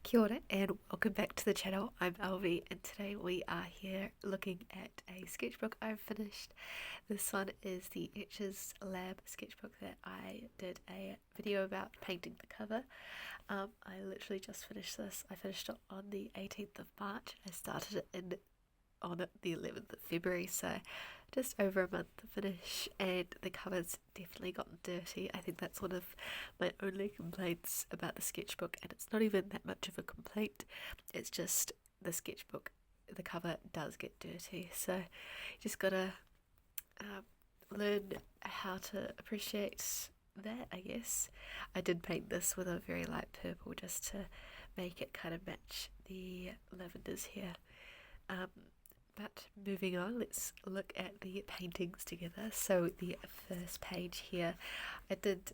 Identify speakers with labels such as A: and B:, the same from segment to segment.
A: Kia ora and welcome back to the channel. I'm Alvi and today we are here looking at a sketchbook I've finished. This one is the Etchers Lab sketchbook that I did a video about painting the cover. I literally just finished this. I finished it on the 18th of March. I started it on the 11th of February, so just over a month to finish, and the cover's definitely gotten dirty. I think that's one of my only complaints about the sketchbook, and it's not even that much of a complaint, it's just the sketchbook, the cover does get dirty, so you just gotta learn how to appreciate that, I guess. I did paint this with a very light purple just to make it kind of match the lavenders here. But moving on, let's look at the paintings together. So the first page here, this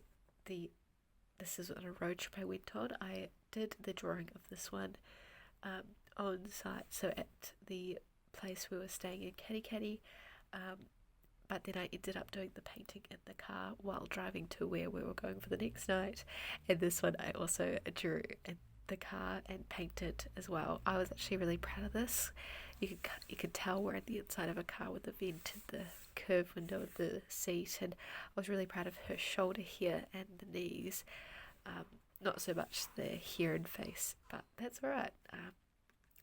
A: is on a road trip I went on. I did the drawing of this one on site, so at the place we were staying in Katikati, but then I ended up doing the painting in the car while driving to where we were going for the next night. And this one I also drew in the car and painted as well. I was actually really proud of this. You could tell we're in the inside of a car with the vent and the curved window of the seat, and I was really proud of her shoulder here and the knees. Not so much the hair and face, but that's alright.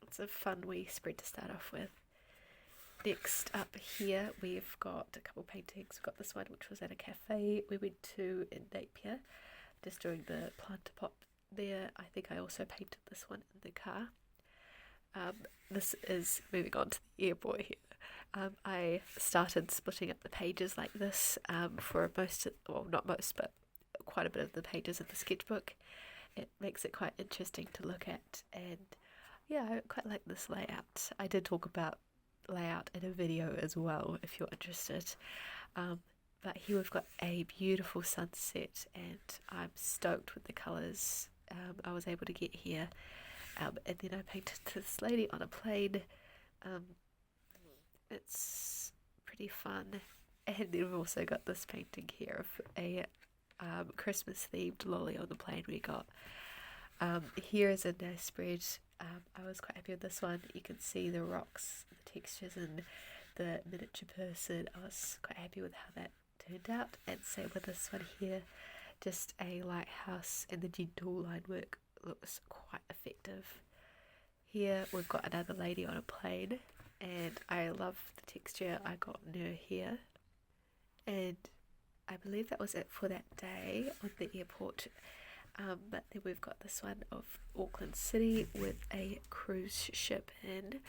A: It's a fun wee spread to start off with. Next up here we've got a couple paintings. We've got this one which was at a cafe we went to in Napier, just doing the planter pot there. I think I also painted this one in the car. This is moving on to the airport here. I started splitting up the pages like this for not most, but quite a bit of the pages of the sketchbook. It makes it quite interesting to look at, and yeah, I quite like this layout. I did talk about layout in a video as well if you're interested. But here we've got a beautiful sunset, and I'm stoked with the colours I was able to get here. And then I painted this lady on a plane. It's pretty fun. And then we've also got this painting here of a Christmas themed lolly on the plane we got. Here is a nice spread. I was quite happy with this one. You can see the rocks, the textures, and the miniature person. I was quite happy with how that turned out. And same with this one here. Just a lighthouse, and the gentle line work looks quite effective. Here we've got another lady on a plane, and I love the texture I got in her here. And I believe that was it for that day on the airport. But then we've got this one of Auckland City with a cruise ship in.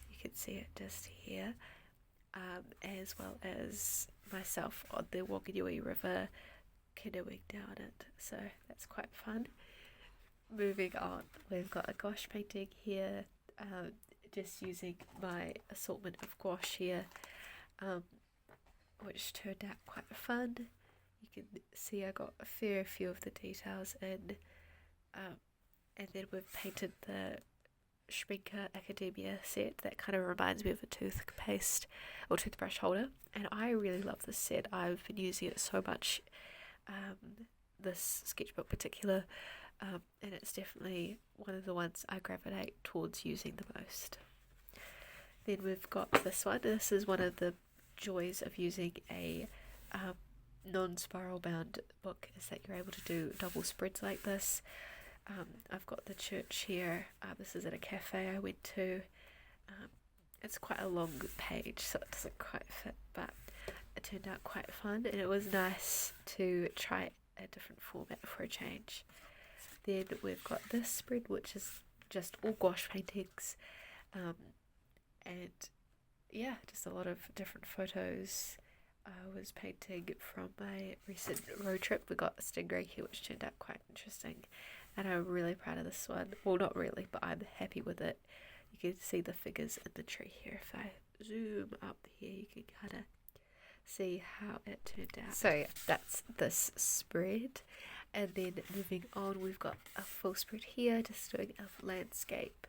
A: You can see it just here. As well as myself on the Wanganui River canoeing down it. So that's quite fun. Moving on, we've got a gouache painting here, just using my assortment of gouache here, which turned out quite fun. You can see I got a fair few of the details in, and then we've painted the Schminker Academia set. That kind of reminds me of a toothpaste or toothbrush holder, and I really love this set. I've been using it so much, this sketchbook particular, and it's definitely one of the ones I gravitate towards using the most. Then we've got this one. This is one of the joys of using a non-spiral bound book, is that you're able to do double spreads like this. I've got the church here. This is at a cafe I went to. It's quite a long page, so it doesn't quite fit, but it turned out quite fun, and it was nice to try a different format for a change. Then we've got this spread, which is just all gouache paintings, and yeah, just a lot of different photos. I was painting from my recent road trip. We got a stingray here, which turned out quite interesting, and I'm really proud of this one. Well, not really, but I'm happy with it. You can see the figures in the tree here. If I zoom up here, you can kind of see how it turned out. So yeah, that's this spread. And then moving on, we've got a full spread here, just doing a landscape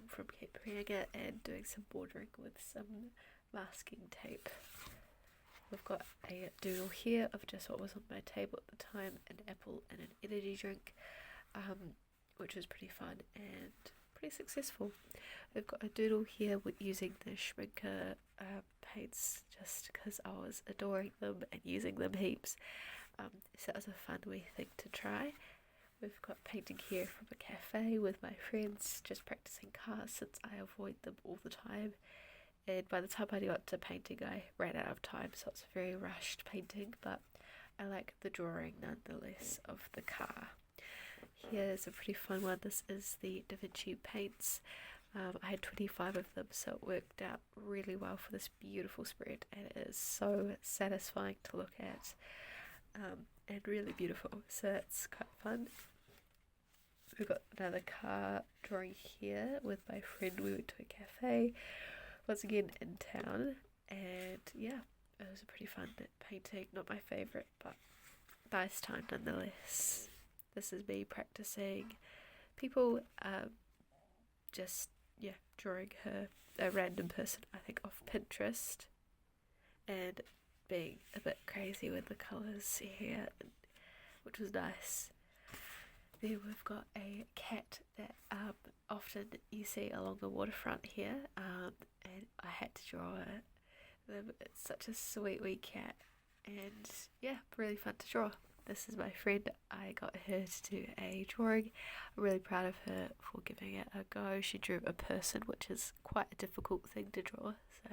A: from Cape Reinga and doing some bordering with some masking tape. We've got a doodle here of just what was on my table at the time, an apple and an energy drink. which was pretty fun and pretty successful. We've got a doodle here with using the Schminker paints just because I was adoring them and using them heaps. So that was a fun wee thing to try. We've got painting here from a cafe with my friends, just practicing cars since I avoid them all the time. And by the time I got to painting, I ran out of time, so it's a very rushed painting, but I like the drawing nonetheless of the car. Here's a pretty fun one. This is the Da Vinci paints. I had 25 of them, so it worked out really well for this beautiful spread, and it is so satisfying to look at, and really beautiful, so it's quite fun. We've got another car drawing here with my friend. We went to a cafe, once again in town, and yeah, it was a pretty fun painting. Not my favourite, but nice time nonetheless. This is me practicing people, just drawing her, a random person I think off Pinterest, and being a bit crazy with the colours here, which was nice. Then we've got a cat that often you see along the waterfront here, and I had to draw them. It's such a sweet wee cat, and yeah, really fun to draw. This is my friend. I got her to do a drawing. I'm really proud of her for giving it a go. She drew a person, which is quite a difficult thing to draw, so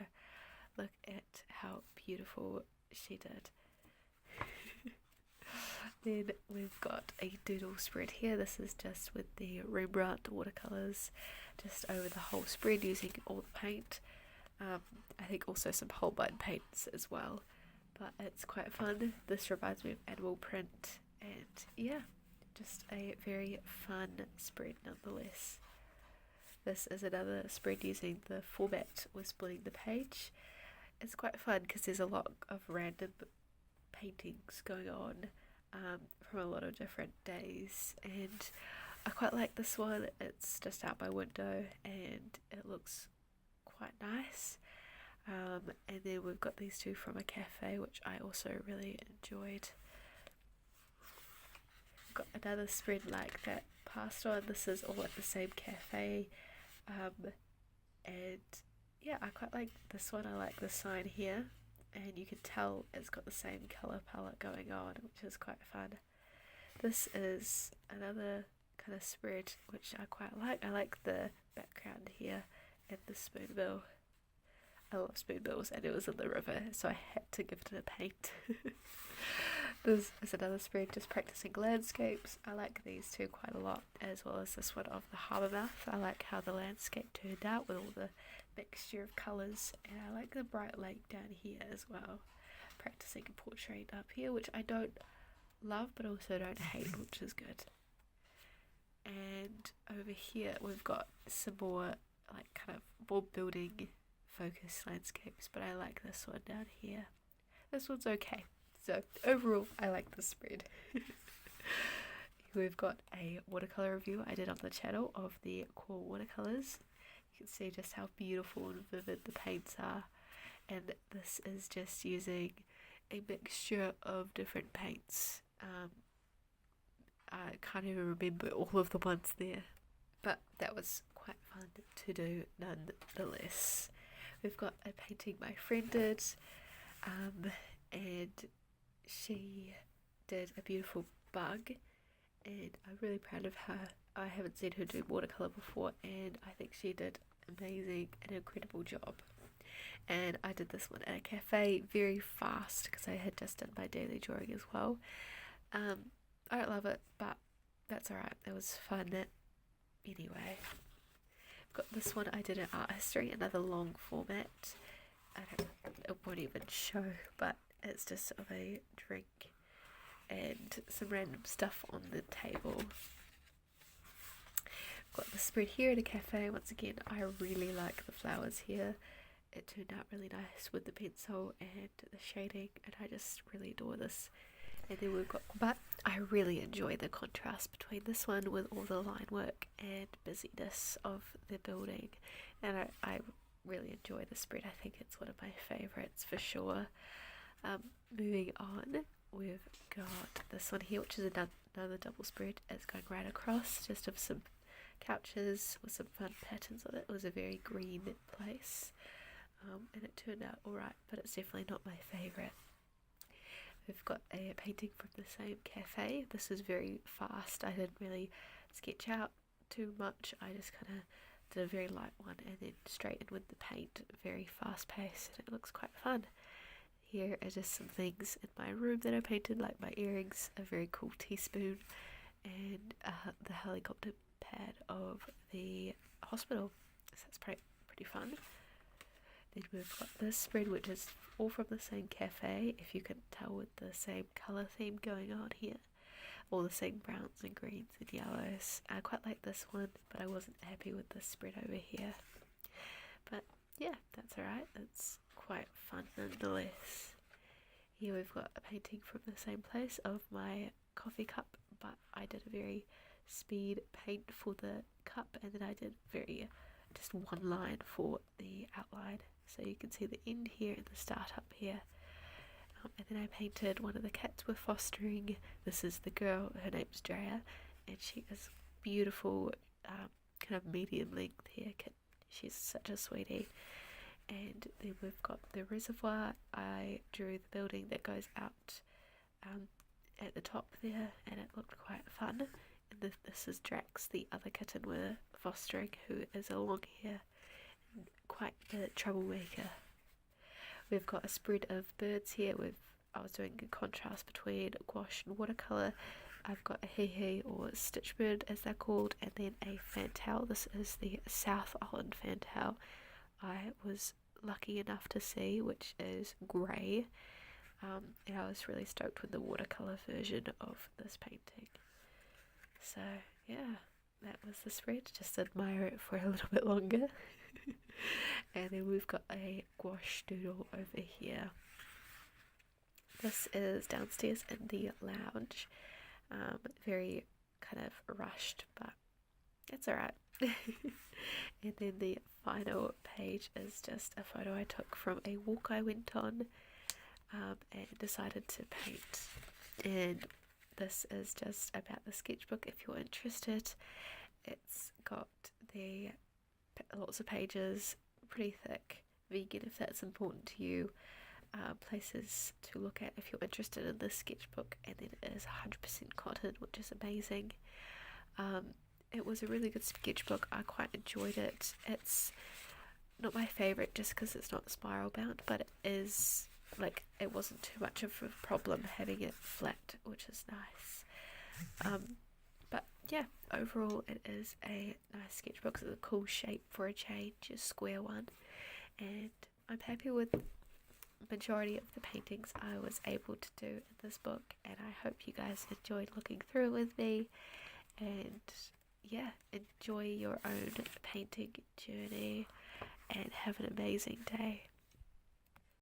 A: look at how beautiful she did. Then we've got a doodle spread here. This is just with the Rembrandt watercolours just over the whole spread using all the paint. I think also some Holbein paints as well, but it's quite fun. This reminds me of animal print, and yeah, just a very fun spread nonetheless. This is another spread using the format with splitting the page. It's quite fun because there's a lot of random paintings going on from a lot of different days, and I quite like this one. It's just out my window and it looks quite nice. And then we've got these two from a cafe, which I also really enjoyed. Got another spread like that passed on. This is all at the same cafe, and yeah, I quite like this one. I like the sign here, and you can tell it's got the same colour palette going on, which is quite fun. This is another kind of spread which I quite like. I like the background here and the spoonbill. I love spoonbills, and it was in the river, so I had to give it a paint. This is another spread just practicing landscapes. I like these two quite a lot, as well as this one of the harbour mouth. I like how the landscape turned out with all the mixture of colours, and I like the bright lake down here as well. Practicing a portrait up here, which I don't love but also don't hate, which is good. And over here we've got some more like kind of more building focused landscapes, but I like this one down here. This one's okay. So overall, I like the spread. We've got a watercolour review I did on the channel of the core watercolours. You can see just how beautiful and vivid the paints are. And this is just using a mixture of different paints. I can't even remember all of the ones there, but that was quite fun to do nonetheless. We've got a painting my friend did, and she did a beautiful bug, and I'm really proud of her. I haven't seen her do watercolour before, and I think she did amazing, an incredible job. And I did this one at a cafe very fast because I had just done my daily drawing as well. I don't love it, but that's alright. It was fun anyway. I've got this one I did in art history, another long format. It won't even show, but it's just of a drink and some random stuff on the table. Got the spread here at a cafe. Once again, I really like the flowers here. It turned out really nice with the pencil and the shading, and I just really adore this. And then we've got, but I really enjoy the contrast between this one with all the line work and busyness of the building, and I really enjoy the spread. I think it's one of my favourites for sure. Moving on, we've got this one here, which is another double spread is going right across, just of some couches with some fun patterns on it. It was a very green place, and it turned out alright, but it's definitely not my favourite. We've got a painting from the same cafe. This is very fast. I didn't really sketch out too much. I just kind of did a very light one and then straight in with the paint, very fast paced, and it looks quite fun. Here are just some things in my room that I painted, like my earrings, a very cool teaspoon, and the helicopter pad of the hospital. So that's pretty fun. Then we've got this spread, which is all from the same cafe, if you can tell, with the same colour theme going on here. All the same browns and greens and yellows. I quite like this one, but I wasn't happy with this spread over here. But yeah, that's alright. It's quite fun nonetheless. Here we've got a painting from the same place of my coffee cup, but I did a very speed paint for the cup, and then I did just one line for the outline, so you can see the end here and the start up here. And then I painted one of the cats we're fostering. This is the girl, her name's Drea, and she is beautiful, kind of medium length hair kit. She's such a sweetie. And then we've got the reservoir. I drew the building that goes out at the top there, and it looked quite fun. And this is Drax, the other kitten we're fostering, who is a long hair and quite the troublemaker. We've got a spread of birds here. I was doing a contrast between gouache and watercolour. I've got a hee or stitch bird as they're called, and then a fantail. This is the South Island fantail I was lucky enough to see, which is grey. And I was really stoked with the watercolour version of this painting. So yeah, that was the spread. Just admire it for a little bit longer. And then we've got a gouache doodle over here. This is downstairs in the lounge. Very kind of rushed, but it's alright. And then the final page is just a photo I took from a walk I went on, and decided to paint. And this is just about the sketchbook if you're interested. It's got lots of pages, pretty thick, vegan if that's important to you, places to look at if you're interested in this sketchbook, and then it is 100% cotton, which is amazing. It was a really good sketchbook. I quite enjoyed it. It's not my favourite just because it's not spiral bound, but it wasn't too much of a problem having it flat, which is nice. But yeah, overall it is a nice sketchbook. It's a cool shape for a change, a square one, and I'm happy with majority of the paintings I was able to do in this book, and I hope you guys enjoyed looking through it with me. And yeah, enjoy your own painting journey and have an amazing day.